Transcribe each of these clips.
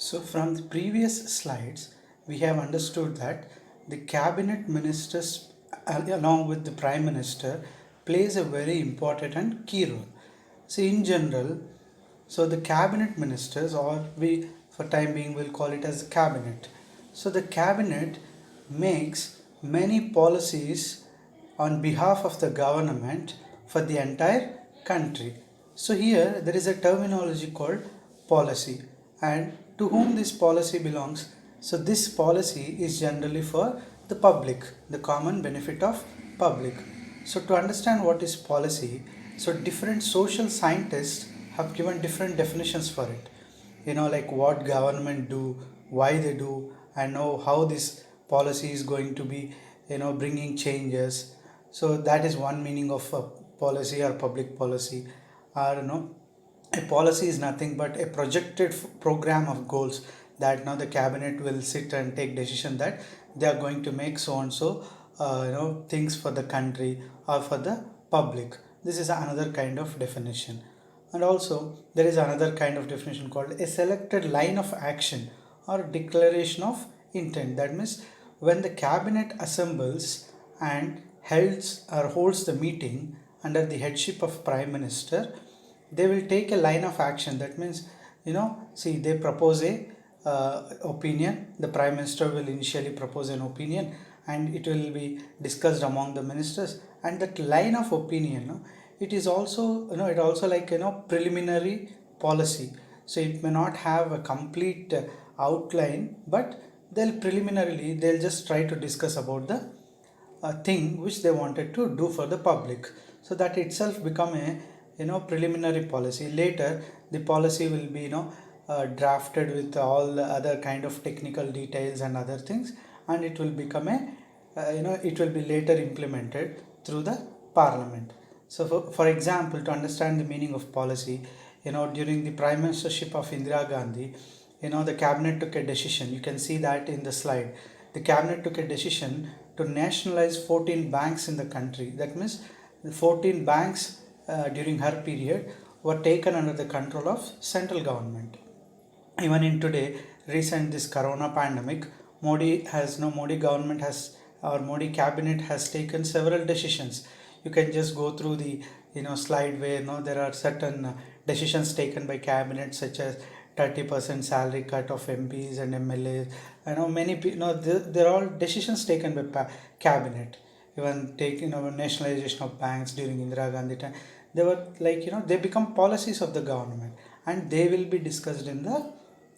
So from the previous slides, we have understood that the cabinet ministers along with the prime minister plays a very important and key role. See, in general, so the cabinet ministers, or we for time being will call it as cabinet. So the cabinet makes many policies on behalf of the government for the entire country. So here there is a terminology called policy, and to whom this policy belongs. So this policy is generally for the public, the common benefit of public. So to understand what is policy, so different social scientists have given different definitions for it. Like what government do, why they do, and how this policy is going to be, bringing changes. So that is one meaning of a policy or public policy. Or a policy is nothing but a projected program of goals that now the cabinet will sit and take decision that they are going to make so and so things for the country or for the public. This is another kind of definition. And also there is another kind of definition called a selected line of action or declaration of intent. That means when the cabinet assembles and holds the meeting under the headship of prime minister, they will take a line of action. That means, see, they propose a opinion. The prime minister will initially propose an opinion, and it will be discussed among the ministers. And that line of opinion, it is also, it also like preliminary policy. So it may not have a complete outline, but they'll just try to discuss about the thing which they wanted to do for the public. So that itself become a preliminary policy. Later the policy will be drafted with all the other kind of technical details and other things, and it will become a it will be later implemented through the parliament. So for example, to understand the meaning of policy, during the prime ministership of Indira Gandhi, the cabinet took a decision. You can see that in the slide. The cabinet took a decision to nationalize 14 banks in the country. That means 14 banks during her period were taken under the control of central government. Even in today recent this corona pandemic, Modi government has, or Modi cabinet has taken several decisions. You can just go through the slide where there are certain decisions taken by cabinet, such as 30% salary cut of MPs and MLAs. Many people, they're all decisions taken by cabinet. Even nationalization of banks during Indira Gandhi time, they were like they become policies of the government, and they will be discussed in the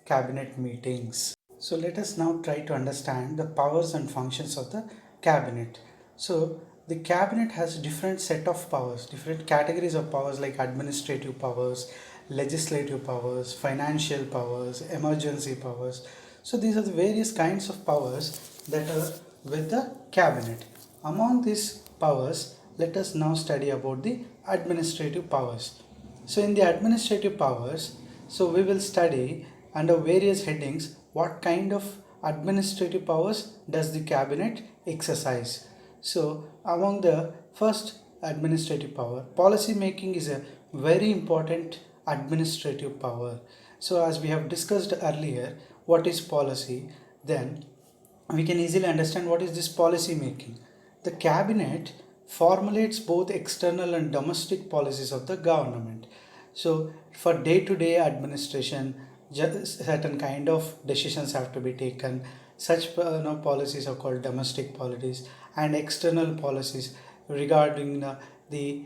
cabinet meetings. So let us now try to understand the powers and functions of the cabinet. So the cabinet has different set of powers, different categories of powers, like administrative powers, legislative powers, financial powers, emergency powers. So these are the various kinds of powers that are with the cabinet. Among these powers, let us now study about the administrative powers. So in the administrative powers, so we will study under various headings what kind of administrative powers does the cabinet exercise. So among the first administrative power, policy making is a very important administrative power. So as we have discussed earlier, what is policy, then we can easily understand what is this policy making. The cabinet formulates both external and domestic policies of the government. So for day-to-day administration, certain kind of decisions have to be taken. Such policies are called domestic policies, and external policies regarding the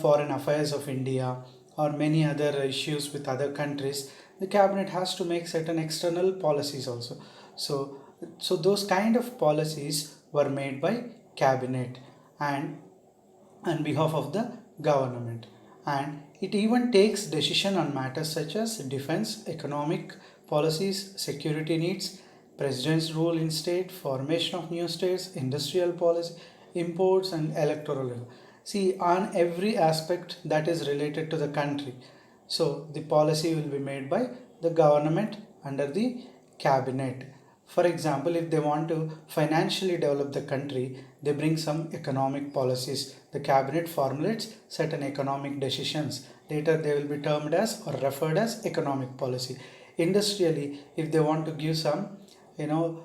foreign affairs of India or many other issues with other countries. The cabinet has to make certain external policies also. So those kind of policies were made by cabinet and on behalf of the government, and it even takes decision on matters such as defense, economic policies, security needs, president's role in state, formation of new states, industrial policy, imports, and electoral. See, on every aspect that is related to the country, so the policy will be made by the government under the cabinet. For example, if they want to financially develop the country, they bring some economic policies. The cabinet formulates certain economic decisions. Later they will be termed as or referred as economic policy. industrially, if they want to give some, you know,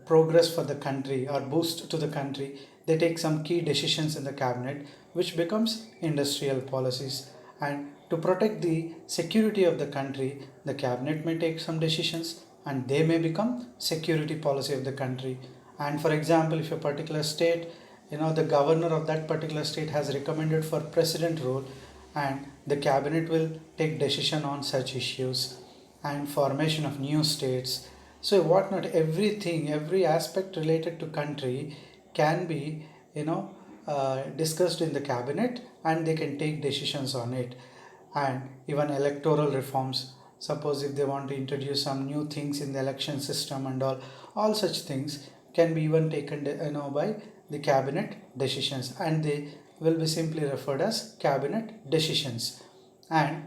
progress for the country or boost to the country, they take some key decisions in the cabinet, which becomes industrial policies. And to protect the security of the country, the cabinet may take some decisions and they may become security policy of the country. And for example, if a particular state, the governor of that particular state has recommended for president role, and the cabinet will take decision on such issues, and formation of new states. So whatnot, everything, every aspect related to country can be, discussed in the cabinet, and they can take decisions on it. And even electoral reforms, suppose if they want to introduce some new things in the election system and all such things can be even taken, by the cabinet decisions, and they will be simply referred as cabinet decisions. And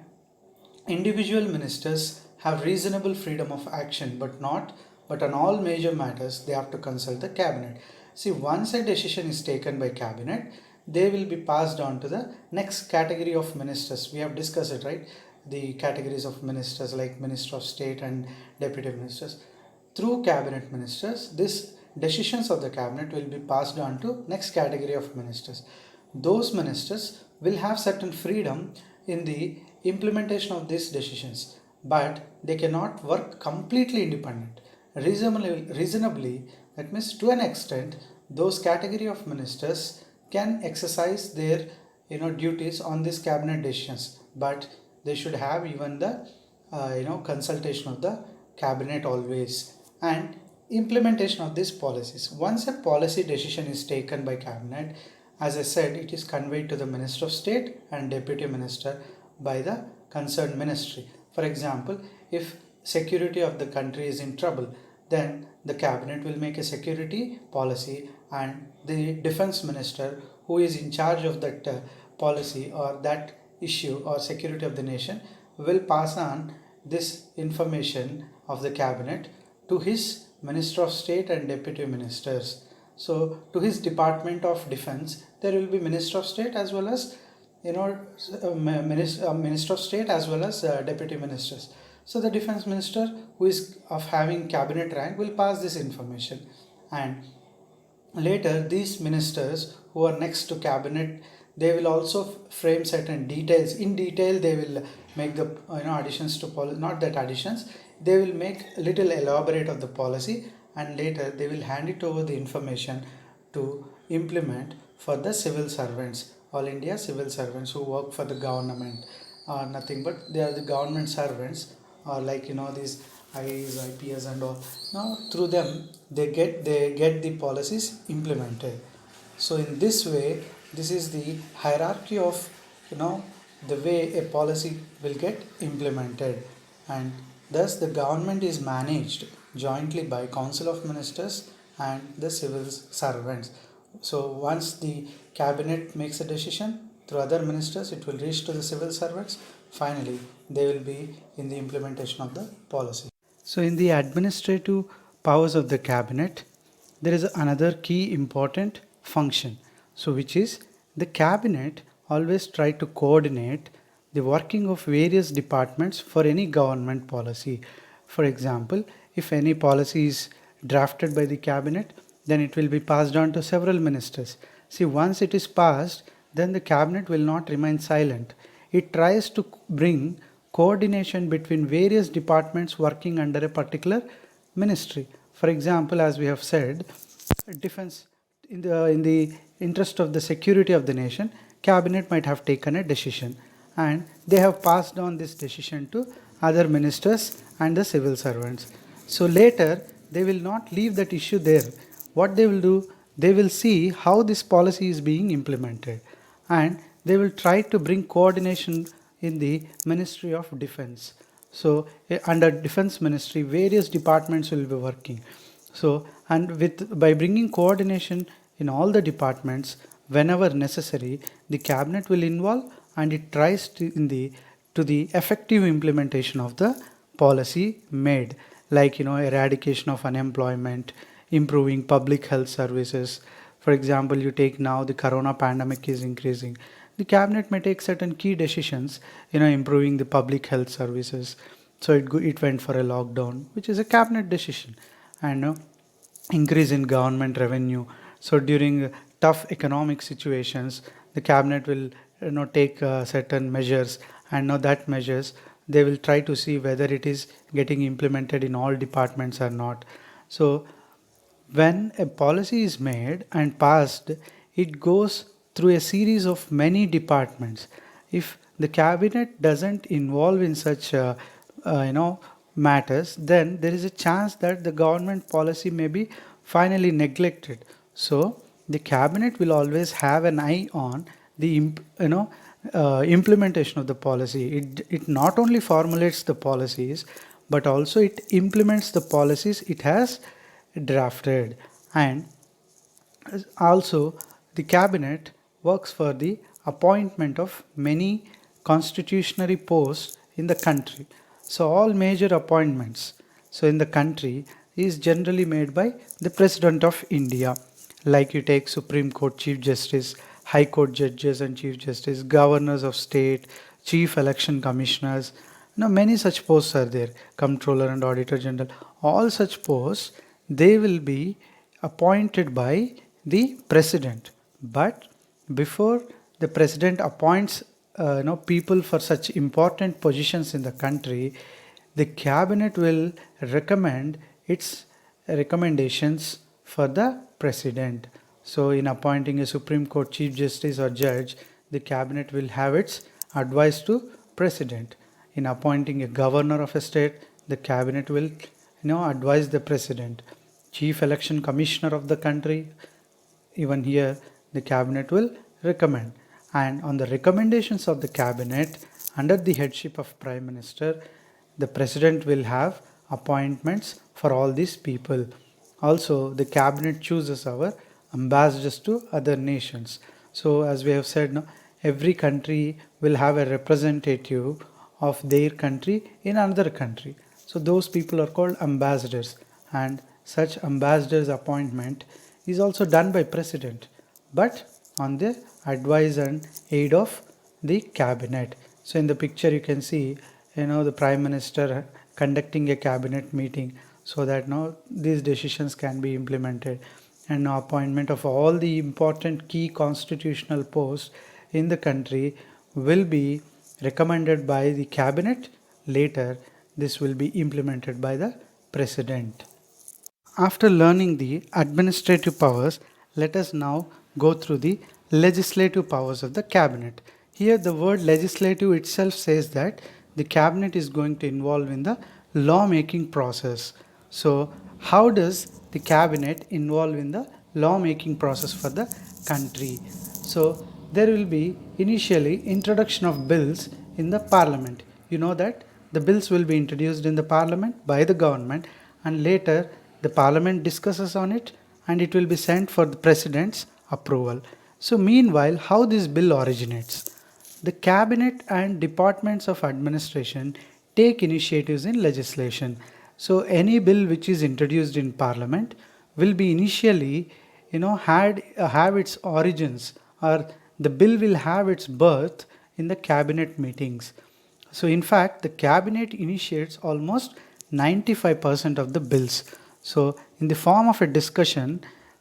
individual ministers have reasonable freedom of action, but on all major matters they have to consult the cabinet. See, once a decision is taken by cabinet, they will be passed on to the next category of ministers. We have discussed it, right? The categories of ministers like Minister of State and Deputy Ministers. Through cabinet ministers, this decisions of the cabinet will be passed on to next category of ministers. Those ministers will have certain freedom in the implementation of these decisions, but they cannot work completely independent. Reasonably, that means to an extent, those category of ministers can exercise their duties on these cabinet decisions, but they should have even the consultation of the cabinet always, and implementation of these policies. Once a policy decision is taken by cabinet, as I said, it is conveyed to the Minister of State and Deputy Minister by the concerned ministry. For example, if security of the country is in trouble, then the cabinet will make a security policy, and the defense minister who is in charge of that policy or that issue or security of the nation will pass on this information of the cabinet to his Minister of State and Deputy Ministers. So to his Department of Defense, there will be Minister of State as well as Minister of State as well as Deputy Ministers. So the Defense Minister, who is of having cabinet rank, will pass this information, and later these ministers who are next to cabinet, they will also frame certain details. In detail, they will make the additions to policy, not that additions, they will make a little elaborate of the policy, and later they will hand it over the information to implement for the civil servants, all India civil servants who work for the government, or nothing but they are the government servants, or like these IAS, IPS and all. Now through them they get the policies implemented. So in this way, this is the hierarchy of the way a policy will get implemented, and thus the government is managed jointly by Council of Ministers and the civil servants. So once the cabinet makes a decision through other ministers, it will reach to the civil servants. Finally, they will be in the implementation of the policy. So in the administrative powers of the cabinet, there is another key important function. So which is the cabinet always try to coordinate the working of various departments for any government policy. For example, if any policy is drafted by the cabinet, then it will be passed on to several ministers. See, once it is passed, then the cabinet will not remain silent. It tries to bring coordination between various departments working under a particular ministry. For example, as we have said, defense, in the interest of the security of the nation, cabinet might have taken a decision, and they have passed on this decision to other ministers and the civil servants. So later they will not leave that issue there. What they will do, they will see how this policy is being implemented, and they will try to bring coordination in the Ministry of Defense. So under Defense Ministry, various departments will be working. So, and by bringing coordination in all the departments, whenever necessary, the cabinet will involve, and it tries to the effective implementation of the policy made, like eradication of unemployment, improving public health services. For example, you take now the corona pandemic is increasing, the cabinet may take certain key decisions, improving the public health services, So it went for a lockdown, which is a cabinet decision, and increase in government revenue. So during tough economic situations, the cabinet will take certain measures, and now that measures they will try to see whether it is getting implemented in all departments or not. So when a policy is made and passed, it goes through a series of many departments. If the cabinet doesn't involve in such matters, then there is a chance that the government policy may be finally neglected. So the cabinet will always have an eye on the implementation of the policy. It not only formulates the policies, but also it implements the policies it has drafted. And also the cabinet works for the appointment of many constitutionary posts in the country. So all major appointments so in the country is generally made by the President of India. Like you take Supreme Court Chief Justice, High Court judges and Chief Justice, governors of state, chief election commissioners. Many such posts are there. Comptroller and Auditor General. All such posts, they will be appointed by the president. But before the president appoints people for such important positions in the country, the cabinet will recommend its recommendations for the president. So in appointing a Supreme Court Chief Justice or judge, the cabinet will have its advice to president. In appointing a governor of a state, the cabinet will advise the president. Chief election commissioner of the country, even here the cabinet will recommend. And on the recommendations of the cabinet under the headship of prime minister, the president will have appointments for all these people. Also the cabinet chooses our ambassadors to other nations. So as we have said, every country will have a representative of their country in another country. So those people are called ambassadors, and such ambassadors appointment is also done by president, but on the advice and aid of the cabinet. So in the picture you can see the prime minister conducting a cabinet meeting so that now these decisions can be implemented, and now appointment of all the important key constitutional posts in the country will be recommended by the cabinet. Later this will be implemented by the president. After learning the administrative powers, let us now go through the legislative powers of the cabinet. Here the word legislative itself says that the cabinet is going to involve in the lawmaking process. So how does the cabinet involve in the lawmaking process for the country? So there will be initially introduction of bills in the parliament. You know that the bills will be introduced in the parliament by the government, and later the parliament discusses on it and it will be sent for the president's approval. So meanwhile, how this bill originates? The cabinet and departments of administration take initiatives in legislation. So any bill which is introduced in parliament will be initially have its origins, or the bill will have its birth in the cabinet meetings. So in fact the cabinet initiates almost 95% of the bills. So in the form of a discussion,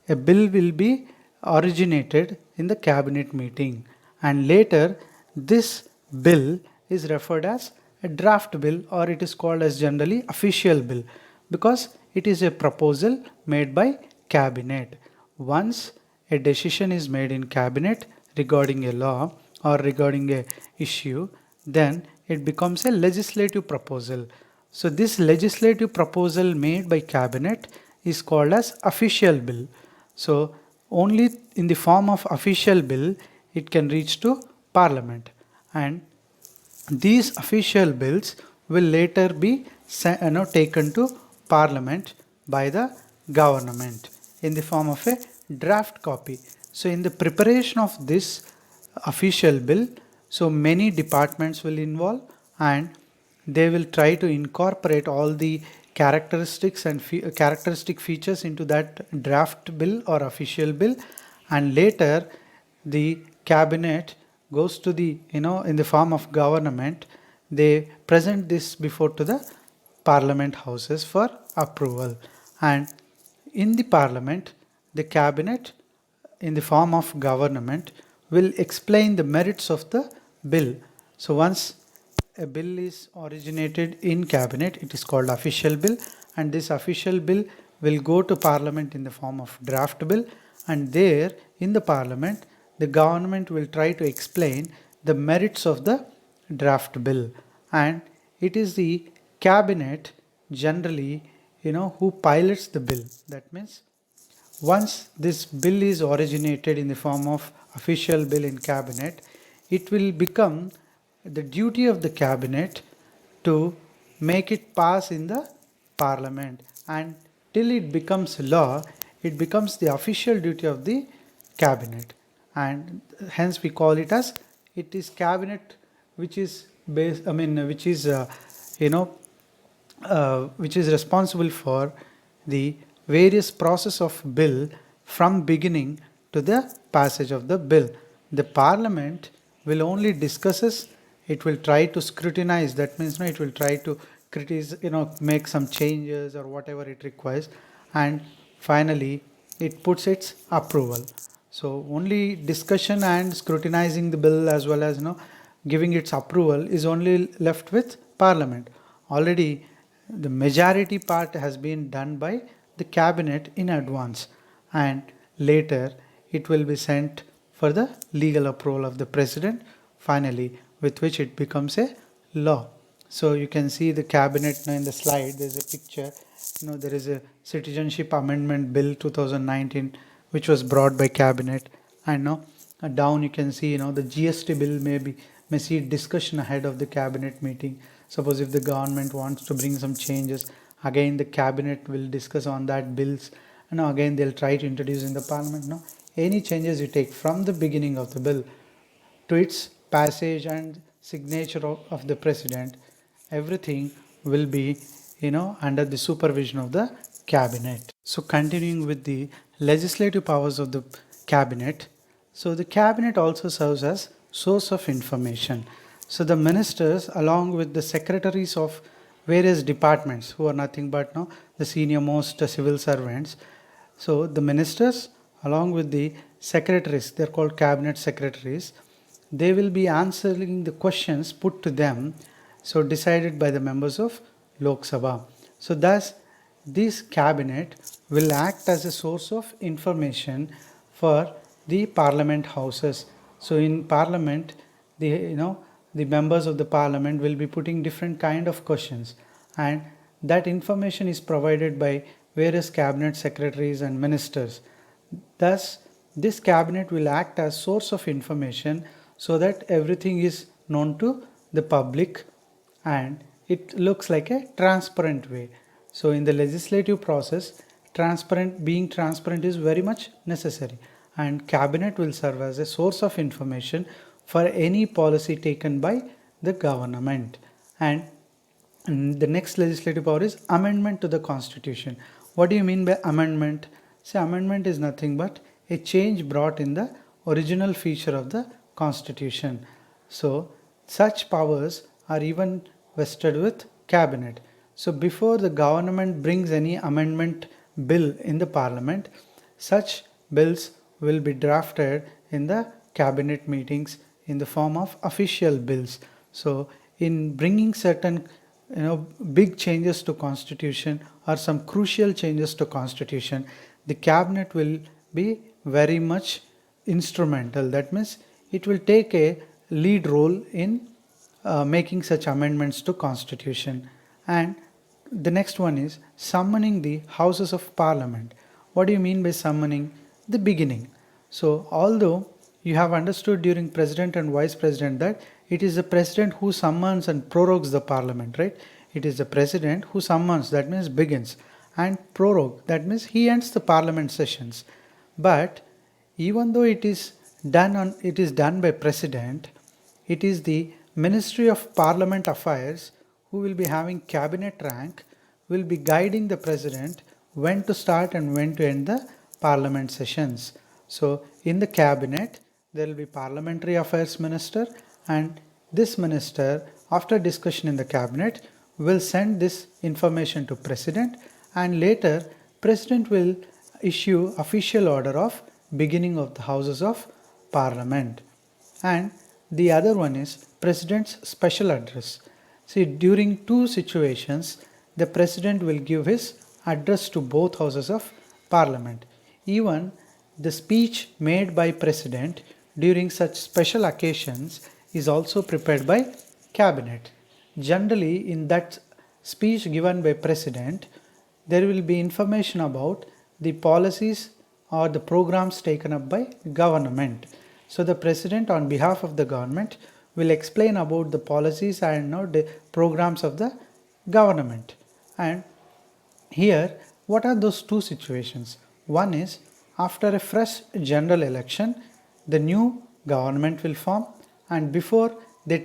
a bill will be originated in the cabinet meeting, and later this bill is referred as a draft bill, or it is called as generally official bill, because it is a proposal made by cabinet. Once a decision is made in cabinet regarding a law or regarding a issue, then it becomes a legislative proposal. So this legislative proposal made by cabinet is called as official bill. So only in the form of official bill it can reach to parliament, and these official bills will later be taken to parliament by the government in the form of a draft copy. So in the preparation of this official bill, so many departments will involve, and they will try to incorporate all the characteristics and characteristic features into that draft bill or official bill, and later the cabinet goes to the in the form of government, they present this before to the parliament houses for approval. And in the parliament, the cabinet in the form of government will explain the merits of the bill. So once a bill is originated in cabinet, it is called official bill, and this official bill will go to parliament in the form of draft bill, and there in the parliament the government will try to explain the merits of the draft bill. And it is the cabinet generally who pilots the bill. That means once this bill is originated in the form of official bill in cabinet, it will become the duty of the cabinet to make it pass in the parliament, and till it becomes law, it becomes the official duty of the cabinet, and hence we call it as it is cabinet which is based, which is you know which is responsible for the various process of bill from beginning to the passage of the bill. The parliament will only discusses, it will try to scrutinize, that means it will try to criticize, make some changes or whatever it requires, and finally it puts its approval. So only discussion and scrutinizing the bill as well as giving its approval is only left with parliament. Already the majority part has been done by the cabinet in advance, and later it will be sent for the legal approval of the president finally, with which it becomes a law. So you can see the cabinet now in the slide. There's a picture. There is a citizenship amendment bill 2019 which was brought by cabinet, and now down you can see the GST bill may see discussion ahead of the cabinet meeting. Suppose if the government wants to bring some changes, again the cabinet will discuss on that bills, and again they'll try to introduce in the parliament. Any changes you take from the beginning of the bill to its passage and signature of the president, everything will be under the supervision of the cabinet. So continuing with the legislative powers of the cabinet, so the cabinet also serves as source of information. So the ministers along with the secretaries of various departments, who are nothing but the senior most civil servants, so the ministers along with the secretaries, they're called cabinet secretaries, they will be answering the questions put to them, so decided by the members of Lok Sabha. So thus this cabinet will act as a source of information for the parliament houses. So in parliament, the members of the parliament will be putting different kind of questions, and that information is provided by various cabinet secretaries and ministers. Thus this cabinet will act as source of information so that everything is known to the public, and it looks like a transparent way. So in the legislative process, being transparent is very much necessary, and cabinet will serve as a source of information for any policy taken by the government. And the next legislative power is amendment to the constitution. What do you mean by amendment? See, amendment is nothing but a change brought in the original feature of the constitution. So such powers are even vested with cabinet. So before the government brings any amendment bill in the parliament, such bills will be drafted in the cabinet meetings in the form of official bills. So in bringing certain big changes to constitution or some crucial changes to constitution, the cabinet will be very much instrumental. That means it will take a lead role in making such amendments to constitution. And the next one is summoning the houses of parliament. What do you mean by summoning? The beginning. So although you have understood during president and vice president that it is the president who summons and prorogues the parliament, right? It is the president who summons, that means begins, and prorogue, that means he ends the parliament sessions. But even though it is done by president, it is the Ministry of Parliament Affairs who will be having cabinet rank, will be guiding the president when to start and when to end the parliament sessions. So in the cabinet there will be parliamentary affairs minister, and this minister after discussion in the cabinet, will send this information to President, and later President will issue official order of beginning of the Houses of Parliament. And the other one is President's special address. See, during two situations, the President will give his address to both Houses of Parliament. Even the speech made by President during such special occasions is also prepared by Cabinet. Generally, in that speech given by President, there will be information about the policies or the programs taken up by government. So the President on behalf of the government will explain about the policies and the programs of the government. And here, what are those two situations? One is after a fresh general election, the new government will form, and before they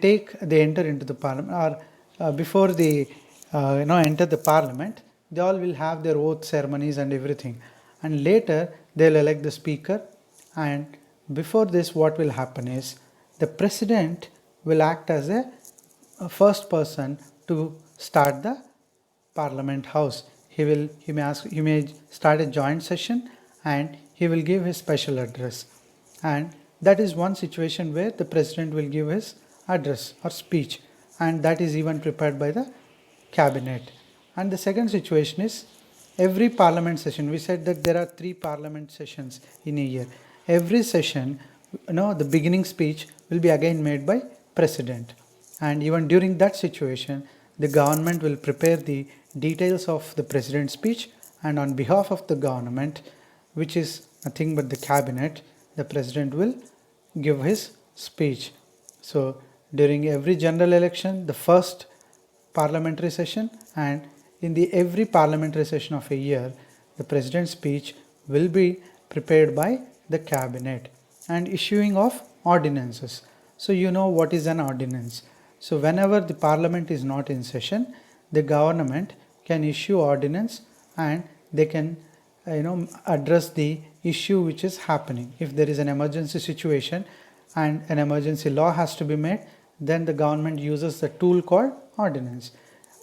enter into the parliament, or before they enter the parliament, they all will have their oath ceremonies and everything, and later they'll elect the speaker. And before this, what will happen is the president will act as a first person to start the Parliament House. He may start a joint session, and he will give his special address. And that is one situation where the president will give his address or speech, and that is even prepared by the cabinet. And the second situation is every parliament session. We said that there are 3 parliament sessions in a year. Every session, the beginning speech will be again made by president. And even during that situation, the government will prepare the details of the president's speech, and on behalf of the government, which is nothing but the cabinet, the president will give his speech. So during every general election, the first parliamentary session, and in the every parliamentary session of a year, the president's speech will be prepared by the cabinet. And issuing of ordinances. So you know what is an ordinance. So whenever the parliament is not in session, the government can issue ordinance, and they can address the issue which is happening. If there is an emergency situation and an emergency law has to be made, then the government uses the tool called ordinance.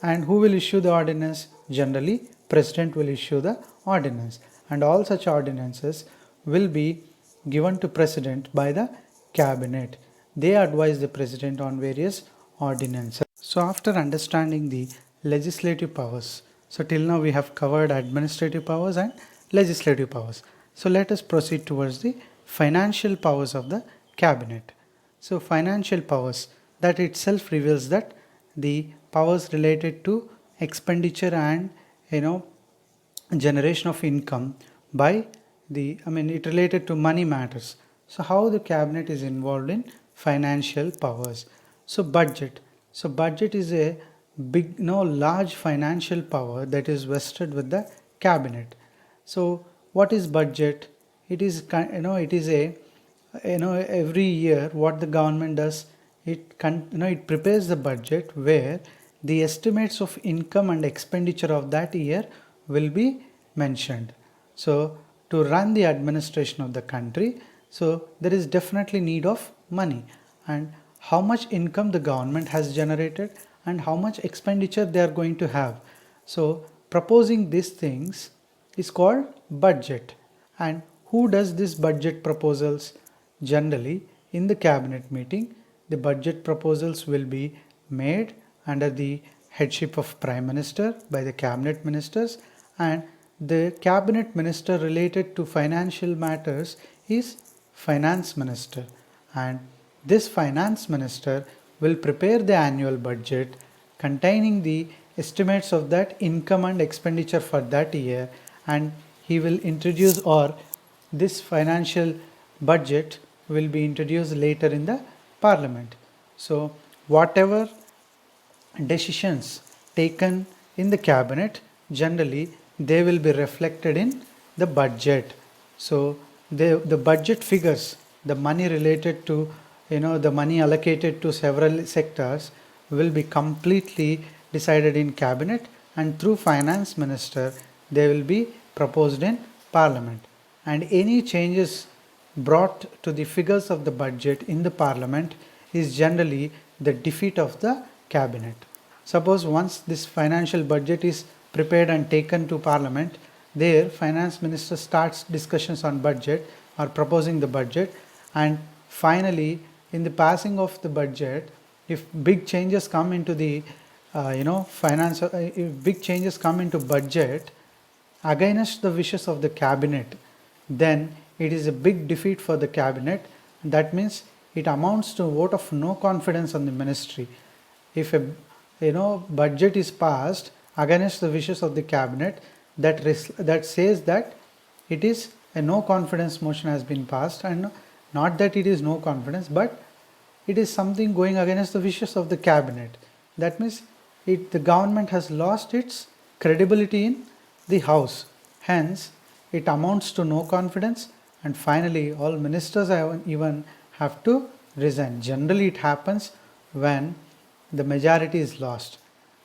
And who will issue the ordinance? Generally, president will issue the ordinance, and all such ordinances will be given to president by the cabinet. They advise the president on various ordinances. So after understanding the legislative powers, so till now we have covered administrative powers and legislative powers. So let us proceed towards the financial powers of the cabinet. So financial powers, that itself reveals that the powers related to expenditure and generation of income by it related to money matters. So how the cabinet is involved in financial powers. So budget. So budget is a large financial power that is vested with the cabinet. So what is budget? It is every year what the government does, it prepares the budget where the estimates of income and expenditure of that year will be mentioned. So to run the administration of the country, so there is definitely need of money, and how much income the government has generated and how much expenditure they are going to have. So proposing these things is called budget. And who does this budget proposals? Generally, in the cabinet meeting, the budget proposals will be made under the headship of Prime Minister by the cabinet ministers, and the cabinet minister related to financial matters is finance minister, and this finance minister will prepare the annual budget containing the estimates of that income and expenditure for that year, and he will introduce, or this financial budget will be introduced later in the parliament. So whatever decisions taken in the cabinet, generally they will be reflected in the budget. So the budget figures, the money related to the money allocated to several sectors will be completely decided in cabinet, and through finance minister they will be proposed in parliament. And any changes brought to the figures of the budget in the parliament is generally the defeat of the cabinet. Suppose once this financial budget is prepared and taken to parliament, there finance minister starts discussions on budget or proposing the budget, and finally in the passing of the budget, if big changes come into the finance, if big changes come into budget against the wishes of the cabinet, then it is a big defeat for the cabinet. That means it amounts to a vote of no confidence on the ministry. If a budget is passed against the wishes of the cabinet, that says that it is a no confidence motion has been passed, and not that it is no confidence, but it is something going against the wishes of the cabinet. That means the government has lost its credibility in the house. Hence, it amounts to no confidence, and finally all ministers even have to resign. Generally it happens when the majority is lost.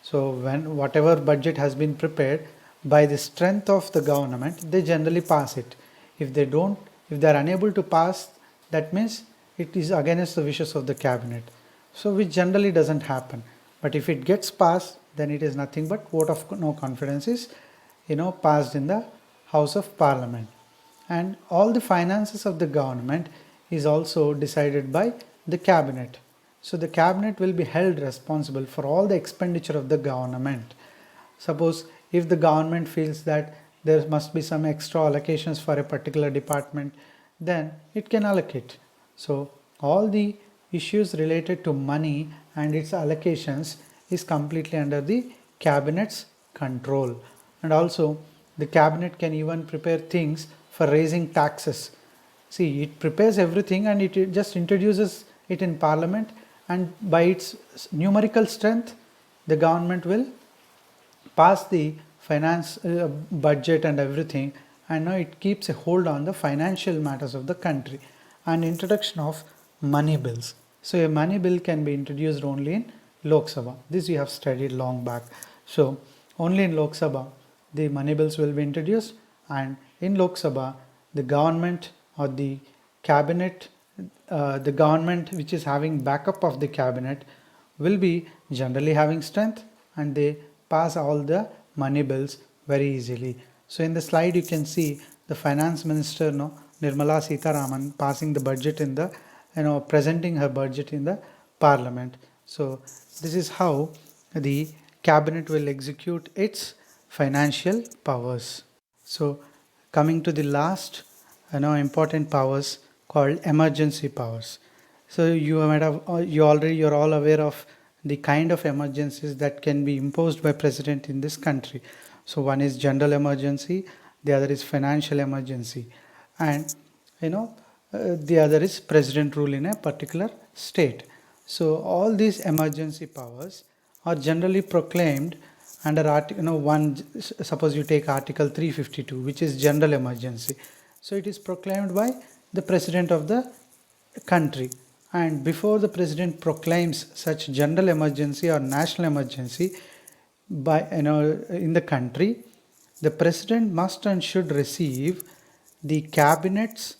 So when whatever budget has been prepared, by the strength of the government, they generally pass it. If they are unable to pass, that means it is against the wishes of the cabinet. So which generally doesn't happen. But if it gets passed, then it is nothing but vote of no confidence is passed in the House of Parliament. And all the finances of the government is also decided by the cabinet. So the cabinet will be held responsible for all the expenditure of the government. Suppose if the government feels that there must be some extra allocations for a particular department, then it can allocate. So all the issues related to money and its allocations is completely under the cabinet's control. And also the cabinet can even prepare things for raising taxes. See, it prepares everything and it just introduces it in parliament, and by its numerical strength the government will pass the finance budget and everything, and now it keeps a hold on the financial matters of the country. And introduction of money bills. So a money bill can be introduced only in Lok Sabha. This we have studied long back. So only in Lok Sabha the money bills will be introduced, and in Lok Sabha the government or the cabinet, the government which is having backup of the cabinet will be generally having strength, and they pass all the money bills very easily. So in the slide you can see the finance minister Nirmala Sitharaman passing the budget in the presenting her budget in the parliament. So this is how the cabinet will execute its financial powers. So coming to the last important powers called emergency powers. So you're all aware of the kind of emergencies that can be imposed by president in this country. So one is general emergency, the other is financial emergency, and the other is president rule in a particular state. So all these emergency powers are generally proclaimed under suppose you take article 352, which is general emergency. So it is proclaimed by the president of the country, and before the president proclaims such general emergency or national emergency in the country, the president must and should receive the cabinet's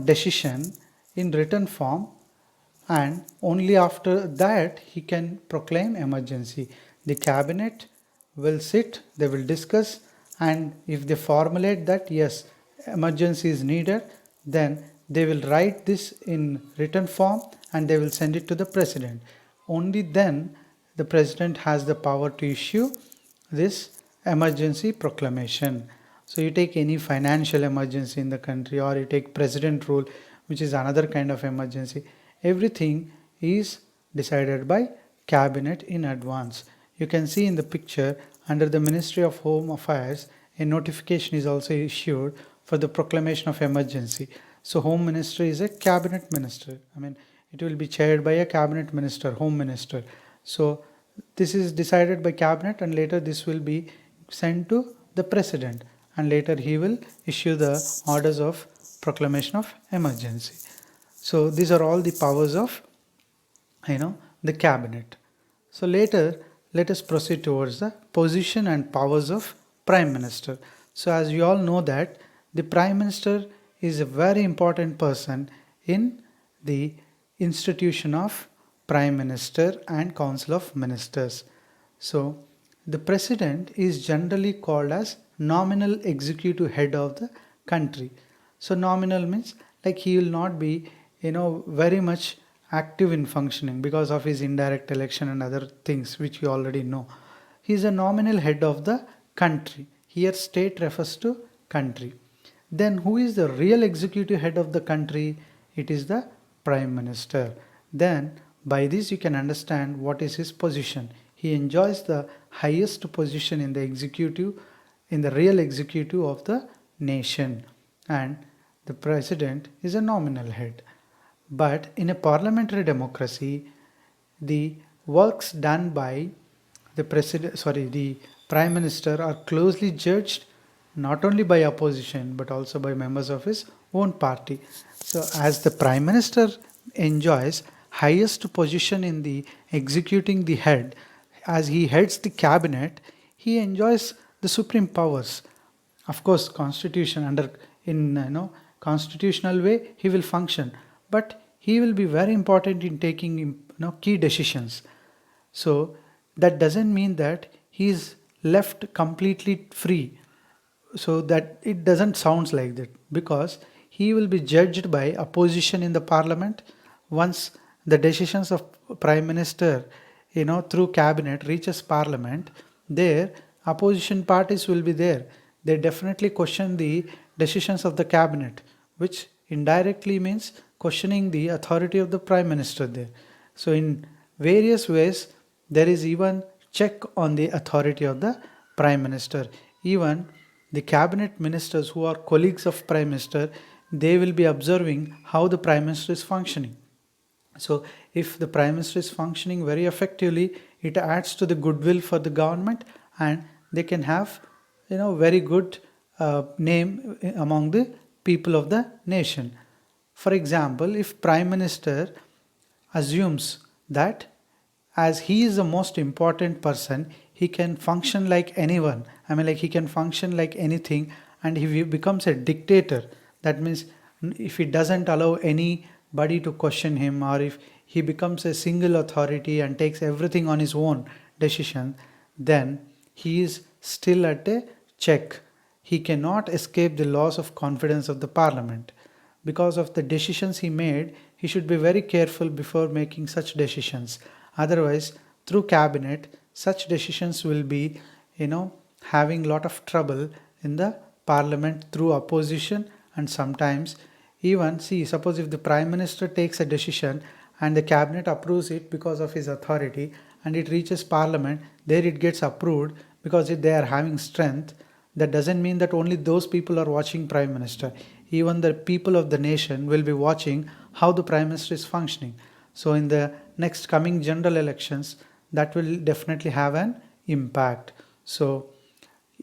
decision in written form, and only after that he can proclaim emergency. The cabinet will sit, they will discuss, and if they formulate that yes, emergency is needed, then they will write this in written form and they will send it to the president. Only then the president has the power to issue this emergency proclamation. So you take any financial emergency in the country, or you take president rule, which is another kind of emergency, everything is decided by cabinet in advance. You can see in the picture under the Ministry of Home Affairs, a notification is also issued for the proclamation of emergency. So Home Minister is a cabinet minister. It will be chaired by a cabinet minister, Home Minister. So this is decided by cabinet, and later this will be sent to the president, and later he will issue the orders of proclamation of emergency. So these are all the powers of the cabinet. So later let us proceed towards the position and powers of prime minister. So as you all know that the prime minister is a very important person in the institution of Prime Minister and Council of Ministers. So the President is generally called as nominal executive head of the country. So nominal means like he will not be very much active in functioning because of his indirect election and other things which you already know. He is a nominal head of the country. Here state refers to country. Then who is the real executive head of the country? It is the Prime Minister. Then by this you can understand what is his position. He enjoys the highest position in the executive, in the real executive of the nation, and the president is a nominal head. But in a parliamentary democracy, the works done by the prime minister are closely judged not only by opposition but also by members of his own party. So as the prime minister enjoys highest position in the executing the head, as he heads the cabinet, he enjoys the supreme powers. Of course, constitution under in constitutional way he will function, but he will be very important in taking key decisions. So that doesn't mean that he is left completely free. So that it doesn't sound like that, because he will be judged by opposition in the parliament. Once the decisions of prime minister through cabinet reaches parliament, there opposition parties will be there. They definitely question the decisions of the cabinet, which indirectly means questioning the authority of the prime minister there. So in various ways there is even check on the authority of the prime minister. Even the cabinet ministers who are colleagues of prime minister, they will be observing how the prime minister is functioning. So if the prime minister is functioning very effectively, it adds to the goodwill for the government, and they can have very good name among the people of the nation. For example, if prime minister assumes that as he is the most important person, he can function like anyone. I mean, like he can function like anything, and if he becomes a dictator, that means if he doesn't allow anybody to question him, or if he becomes a single authority and takes everything on his own decision, then he is still at a check. He cannot escape the loss of confidence of the parliament. Because of the decisions he made, he should be very careful before making such decisions. Otherwise, through cabinet, such decisions will be, having lot of trouble in the parliament through opposition. And sometimes even, suppose if the prime minister takes a decision and the cabinet approves it because of his authority, and it reaches parliament, there it gets approved because they are having strength. That doesn't mean that only those people are watching prime minister. Even the people of the nation will be watching how the prime minister is functioning. So in the next coming general elections, that will definitely have an impact. So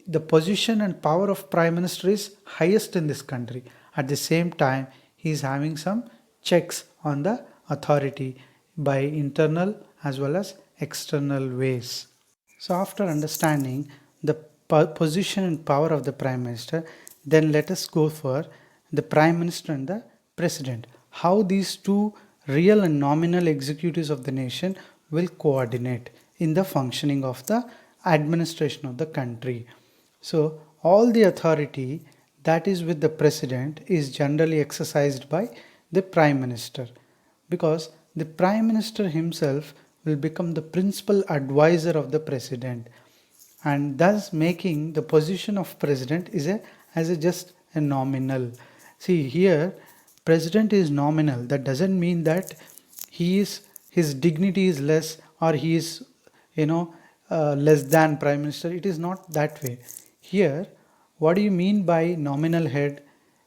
the position and power of prime minister is highest in this country. At the same time, he is having some checks on the authority by internal as well as external ways. So after understanding the position and power of the prime minister, then let us go for the prime minister and the president. How these two real and nominal executives of the nation will coordinate in the functioning of the administration of the country. So all the authority that is with the president is generally exercised by the prime minister, because the prime minister himself will become the principal advisor of the president, and thus making the position of president is just a nominal. See here, president is nominal. That doesn't mean that his dignity is less, or he is less than prime minister. It is not that way. Here, what do you mean by nominal head?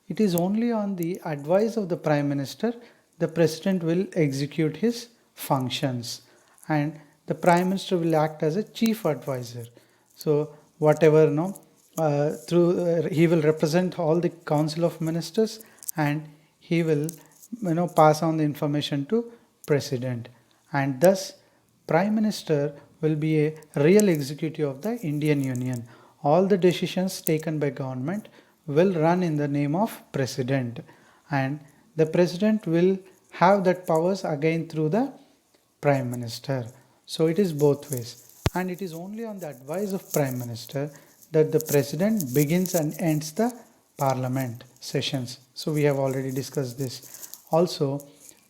It is only on the advice of the prime minister the president will execute his functions, and the prime minister will act as a chief advisor. So whatever he will represent all the council of ministers, and he will pass on the information to president, and thus prime minister will be a real executive of the Indian Union. All the decisions taken by government will run in the name of president, and the president will have that powers again through the Prime Minister. So it is both ways, and it is only on the advice of Prime Minister that the President begins and ends the Parliament sessions. So we have already discussed this. Also,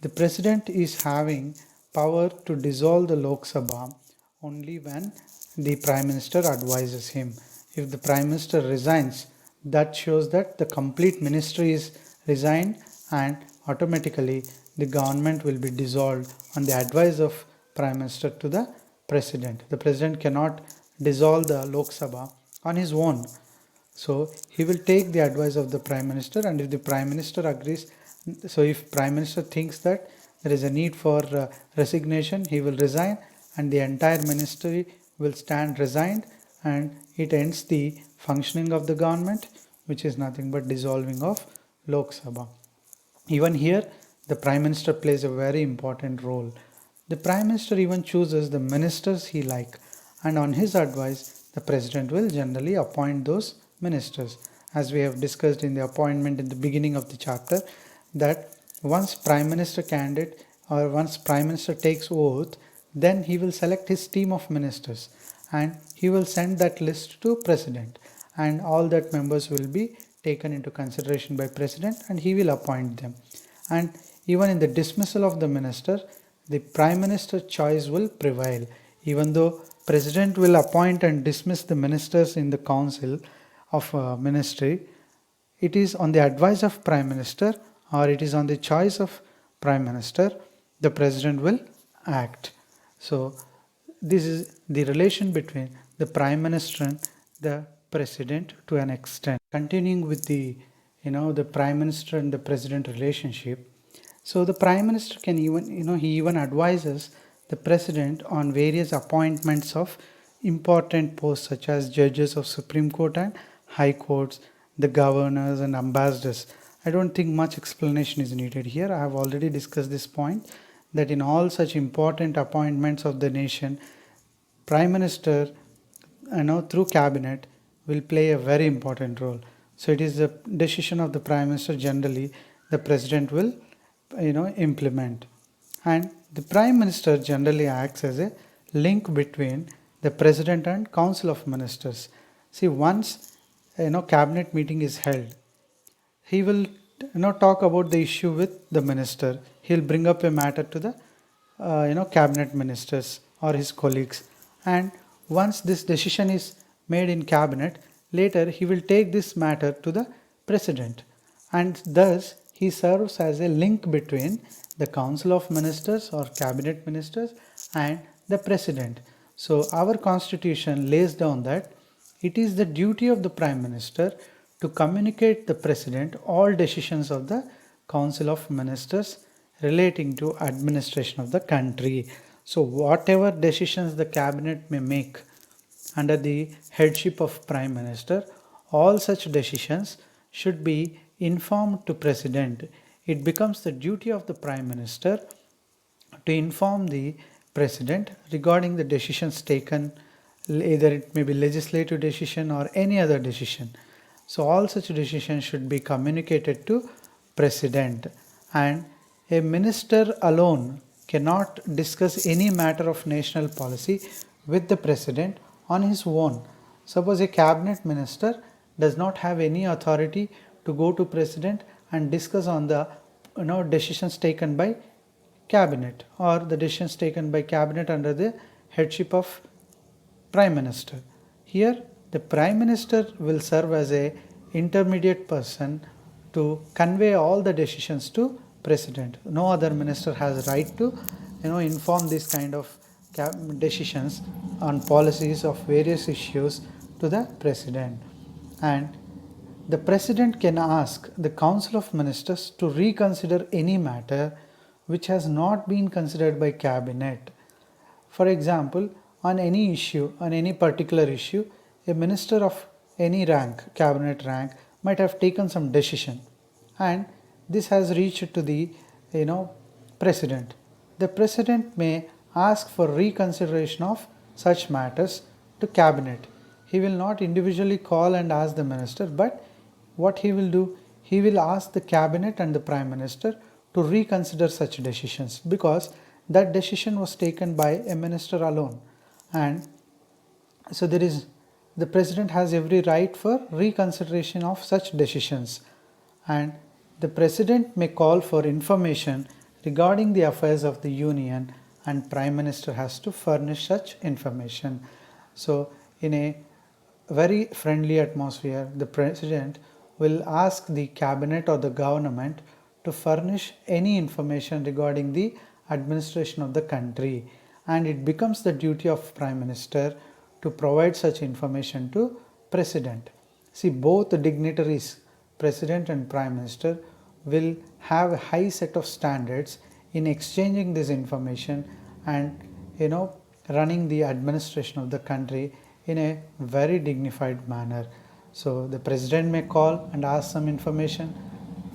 the President is having power to dissolve the Lok Sabha only when the Prime Minister advises him. If the Prime Minister resigns, that shows that the complete ministry is resigned, and automatically the government will be dissolved on the advice of Prime Minister to the President. The President cannot dissolve the Lok Sabha on his own. So he will take the advice of the Prime Minister, and if the Prime Minister agrees, so if Prime Minister thinks that there is a need for resignation, he will resign, and the entire ministry will stand resigned, and it ends the functioning of the government, which is nothing but dissolving of Lok Sabha. Even here, the Prime Minister plays a very important role. The Prime Minister even chooses the ministers he like, and on his advice, the President will generally appoint those ministers. As we have discussed in the appointment in the beginning of the chapter, that once Prime Minister candidate or once Prime Minister takes oath, then he will select his team of ministers, and he will send that list to President, and all that members will be taken into consideration by President, and he will appoint them. And even in the dismissal of the minister, the Prime Minister choice will prevail. Even though President will appoint and dismiss the ministers in the council of ministry, it is on the advice of Prime Minister, or it is on the choice of Prime Minister, the President will act. So this is the relation between the Prime Minister and the President to an extent. Continuing with the the Prime Minister and the President relationship. So the Prime Minister can even he even advises the President on various appointments of important posts such as judges of Supreme Court and High Courts, the governors and ambassadors. I don't think much explanation is needed here. I have already discussed this point, that in all such important appointments of the nation, Prime Minister through cabinet will play a very important role. So it is the decision of the Prime Minister generally the President will implement, and the Prime Minister generally acts as a link between the President and Council of Ministers. See, once cabinet meeting is held, he will talk about the issue with the minister. He'll bring up a matter to the cabinet ministers or his colleagues, and once this decision is made in cabinet, later he will take this matter to the President, and thus he serves as a link between the Council of Ministers or Cabinet Ministers and the President. So our Constitution lays down that it is the duty of the Prime Minister to communicate the President all decisions of the Council of Ministers relating to administration of the country. So whatever decisions the Cabinet may make under the headship of Prime Minister, all such decisions should be informed to President. It becomes the duty of the Prime Minister to inform the President regarding the decisions taken, either it may be legislative decision or any other decision. So all such decisions should be communicated to President, and a minister alone cannot discuss any matter of national policy with the President on his own. Suppose a cabinet minister does not have any authority to go to President and discuss on the decisions taken by cabinet, or the decisions taken by cabinet under the headship of Prime Minister. Here the Prime Minister will serve as a intermediate person to convey all the decisions to President. No other minister has right to inform this kind of decisions on policies of various issues to the President. And the President can ask the Council of Ministers to reconsider any matter which has not been considered by Cabinet. For example, on any issue, on any particular issue, a minister of any rank, cabinet rank, might have taken some decision, and this has reached to the President. The President may ask for reconsideration of such matters to Cabinet. He will not individually call and ask the minister, but what he will do, he will ask the Cabinet and the Prime Minister to reconsider such decisions, because that decision was taken by a minister alone, and so the president has every right for reconsideration of such decisions, and the president may call for information regarding the affairs of the union, and prime minister has to furnish such information. So in a very friendly atmosphere, the president will ask the cabinet or the government to furnish any information regarding the administration of the country, and it becomes the duty of prime minister to provide such information to president. See, both the dignitaries, president and prime minister, will have a high set of standards in exchanging this information and running the administration of the country in a very dignified manner. So the president may call and ask some information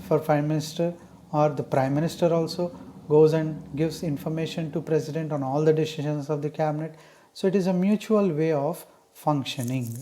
for prime minister, or the prime minister also goes and gives information to president on all the decisions of the cabinet. So it is a mutual way of functioning.